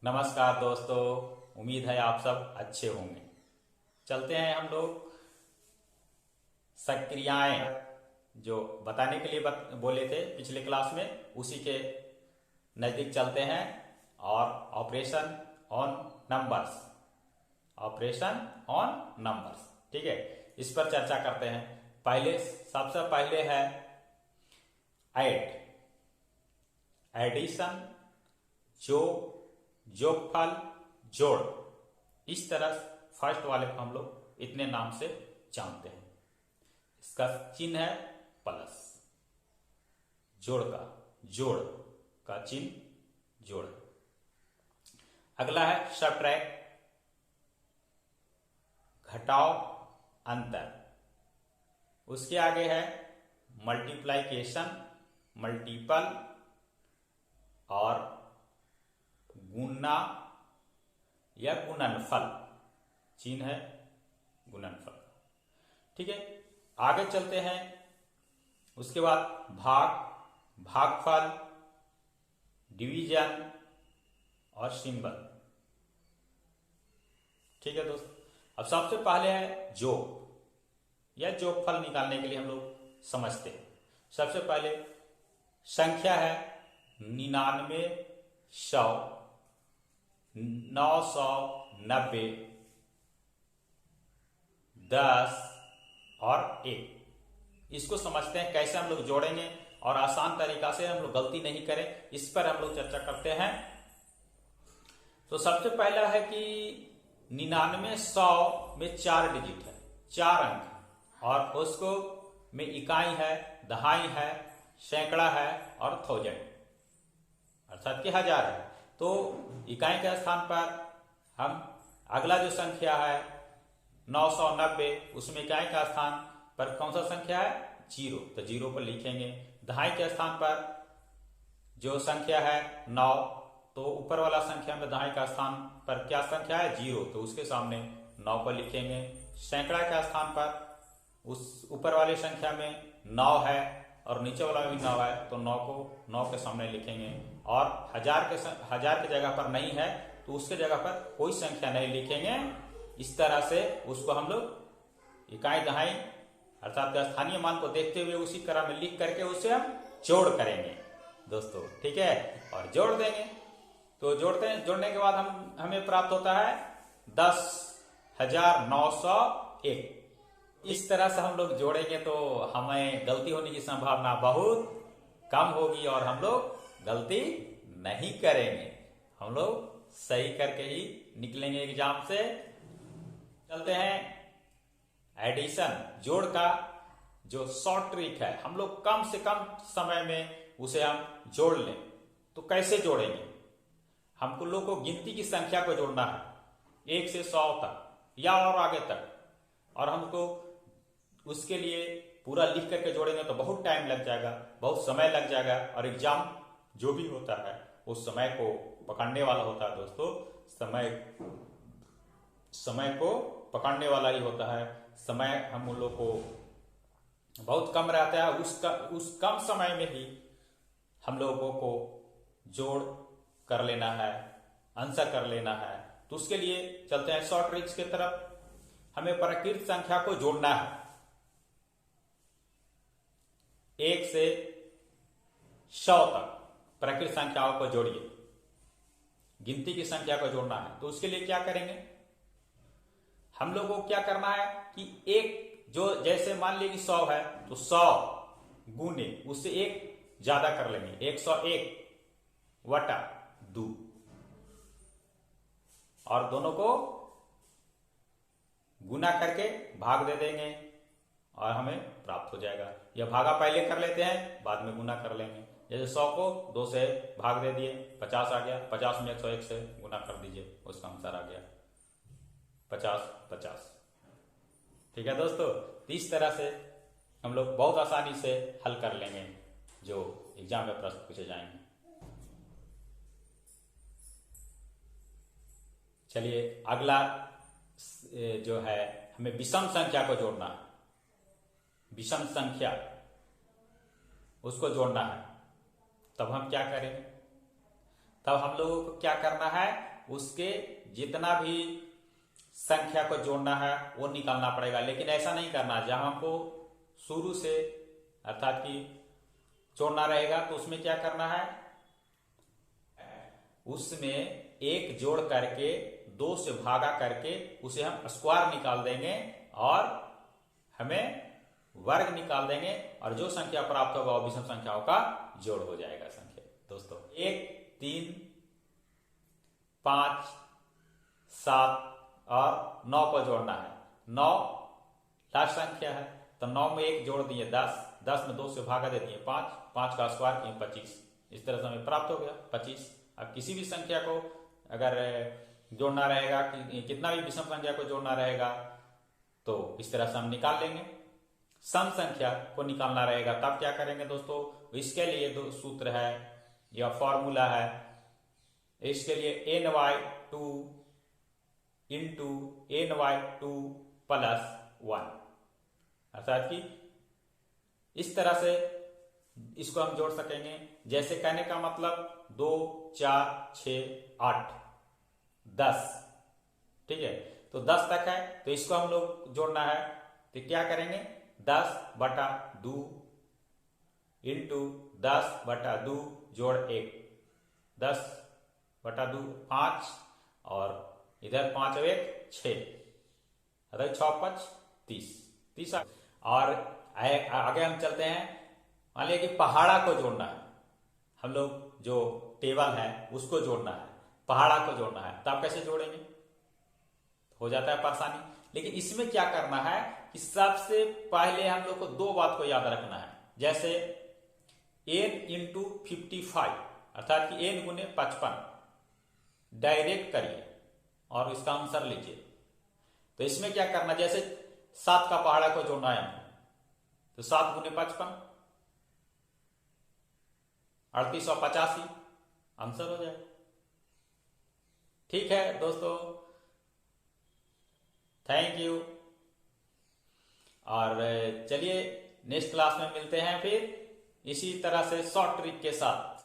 नमस्कार दोस्तों। उम्मीद है आप सब अच्छे होंगे। चलते हैं हम लोग सक्रियाएं जो बताने के लिए बोले थे पिछले क्लास में, उसी के नज़दीक चलते हैं। और operation on numbers, operation on numbers, ठीक है, इस पर चर्चा करते हैं। सबसे पहले है ऐड, एडिशन, जोगफल, जोड़। इस तरह फर्स्ट वाले को हम लोग इतने नाम से जानते हैं। इसका चिन्ह है प्लस, जोड़ का चिन्ह जोड़। अगला है सबट्रैक्ट, घटाओ, अंतर। उसके आगे है मल्टीप्लाइकेशन, मल्टीपल और गुणा या गुणनफल, चिन्ह है गुणनफल, ठीक है। आगे चलते हैं। उसके बाद भागफल, डिवीजन और सिंबल, ठीक है दोस्त। अब सबसे पहले है जोग या जोगफल निकालने के लिए हम लोग समझते हैं। सबसे पहले संख्या है 99, 100, 990, 10 और 1। इसको समझते हैं कैसे हम लोग जोड़ेंगे और आसान तरीका से हम लोग गलती नहीं करें, इस पर हम लोग चर्चा करते हैं। तो सबसे पहला है कि 99, 100 में 4 डिजिट है, 4 अंक है, और उसको में इकाई है, दहाई है, सैकड़ा है और थाउजेंड अर्थात कि हजार है। तो इकाई के स्थान पर हम अगला जो संख्या है 990, उसमें इकाई का स्थान पर कौन सा संख्या है? 0, तो 0 पर लिखेंगे। दहाई के स्थान पर जो संख्या है 9, तो ऊपर वाला संख्या में दहाई का स्थान पर क्या संख्या है? 0, तो उसके सामने 9 पर लिखेंगे। सैकड़ा के स्थान पर उस ऊपर वाली संख्या में 9 है और नीचे वाला भी 9 है, तो 9 को 9 के सामने लिखेंगे। और हजार के जगह पर नहीं है तो उसके जगह पर कोई संख्या नहीं लिखेंगे। इस तरह से उसको हम लोग इकाई दहाई अर्थात स्थानीय मान को देखते हुए उसी क्रम में लिख करके उसे हम जोड़ करेंगे दोस्तों, ठीक है, और जोड़ देंगे। तो जोड़ने के बाद हमें प्राप्त होता है 10,901। इस तरह से हम लोग जोड़ेंगे तो हमें गलती होने की संभावना बहुत कम होगी और हम लोग गलती नहीं करेंगे। हम लोग सही करके ही निकलेंगे एग्जाम से। चलते हैं एडिशन, जोड़ का जो शॉर्ट ट्रिक है, हम लोग कम से कम समय में उसे हम जोड़ लें। तो कैसे जोड़ेंगे? हमको लोग को गिनती की संख्या को जोड़ना है 1 से 100 तक या और आगे तक, और हमको उसके लिए पूरा लिख करके जोड़ेंगे तो बहुत टाइम लग जाएगा, बहुत समय लग जाएगा, और एग्जाम जो भी होता है उस समय को पकड़ने वाला होता है दोस्तों। समय को पकड़ने वाला ही होता है। समय हम उन लोग को बहुत कम रहता है, उस कम समय में ही हम लोगों को जोड़ कर लेना है, आंसर कर लेना है। तो उसके लिए चलते हैं शॉर्ट ट्रिक्स की तरफ। हमें प्राकृत संख्या को जोड़ना है 1 से 100 तक। प्राकृत संख्याओं को जोड़िए, गिनती की संख्या को जोड़ना है। तो उसके लिए क्या करेंगे? हम लोगों को क्या करना है कि एक जो जैसे मान लीजिए 100 है तो 100 गुने उससे 1 ज्यादा कर लेंगे, 101/2, और दोनों को गुना करके भाग दे देंगे और हमें प्राप्त हो जाएगा। या भागा पहले कर लेते हैं, बाद में गुना कर लेंगे। जैसे 100 को 2 से भाग दे दिए, 50 आ गया, 50 में 101 से गुना कर दीजिए, उसका आंसर आ गया 50/50, ठीक है दोस्तों। तो इस तरह से हम लोग बहुत आसानी से हल कर लेंगे जो एग्जाम में प्रश्न पूछे जाएंगे। चलिए अगला जो है हमें विषम संख्या को जोड़ना है। विषम संख्या उसको जोड़ना है। तब हम क्या करेंगे? तब हम लोगों को क्या करना है, उसके जितना भी संख्या को जोड़ना है वो निकालना पड़ेगा। लेकिन ऐसा नहीं करना, जब हमको शुरू से अर्थात कि जोड़ना रहेगा तो उसमें क्या करना है, उसमें एक जोड़ करके 2 से भागा करके उसे हम स्क्वायर निकाल देंगे और हमें वर्ग निकाल देंगे, और जो संख्या प्राप्त होगा वो विषम संख्याओं का जोड़ हो जाएगा संख्या। दोस्तों 1, 3, 5, 7 और 9 को जोड़ना है। 9 लास्ट संख्या है तो 9 में 1 जोड़ दिए 10, 10 में 2 से भागा दे दिए 5, 5 का स्क्वायर किए 25। इस तरह से हमें प्राप्त हो गया 25। अब किसी भी संख्या को अगर जोड़ना रहेगा, कितना भी विषम संख्या को जोड़ना रहेगा तो इस तरह से हम निकाल लेंगे। सम संख्या को निकालना रहेगा तब क्या करेंगे दोस्तों, इसके लिए दो सूत्र है या फॉर्मूला है। इसके लिए ny2 इंटू ny2 प्लस 1, अर्थात कि इस तरह से इसको हम जोड़ सकेंगे। जैसे कहने का मतलब 2, 4, 6, 8, 10, ठीक है, तो 10 तक है तो इसको हम लोग जोड़ना है तो क्या करेंगे, 10/2 इंटू 10/2 जोड़ 1, 10/2 5 और इधर 5 और 1 6, अगर 6 5 30। और आगे हम चलते हैं। मान लिया कि पहाड़ा को जोड़ना है, हम लोग जो टेबल है उसको जोड़ना है, पहाड़ा को जोड़ना है, तब कैसे जोड़ेंगे, हो जाता है परेशानी। लेकिन इसमें क्या करना है कि सबसे पहले हम लोग को 2 बात को याद रखना है। जैसे n इंटू 55 अर्थात कि n गुने 55 डायरेक्ट करिए और इसका आंसर लीजिए। तो इसमें क्या करना, जैसे 7 का पहाड़ा को जोड़ना है तो 7 गुने 55 3885 आंसर हो जाए। ठीक है दोस्तों, थैंक यू। और चलिए नेक्स्ट क्लास में मिलते हैं फिर इसी तरह से शॉर्ट ट्रिक के साथ।